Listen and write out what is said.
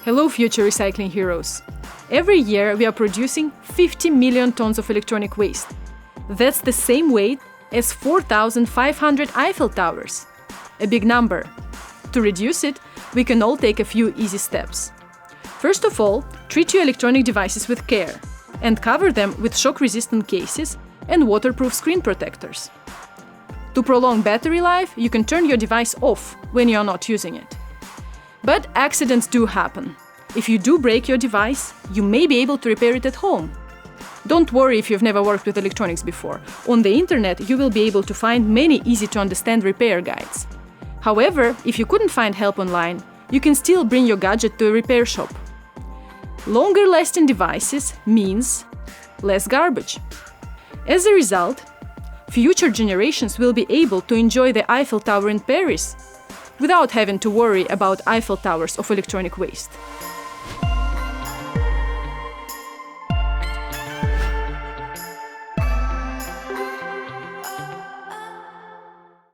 Hello, future recycling heroes! Every year we are producing 50 million tons of electronic waste. That's the same weight as 4,500 Eiffel Towers. A big number. To reduce it, we can all take a few easy steps. First of all, treat your electronic devices with care and cover them with shock-resistant cases and waterproof screen protectors. To prolong battery life, you can turn your device off when you are not using it. But accidents do happen. If you do break your device, you may be able to repair it at home. Don't worry if you've never worked with electronics before. On the internet, you will be able to find many easy-to-understand repair guides. However, if you couldn't find help online, you can still bring your gadget to a repair shop. Longer-lasting devices means less garbage. As a result, future generations will be able to enjoy the Eiffel Tower in Paris without having to worry about Eiffel Towers of electronic waste.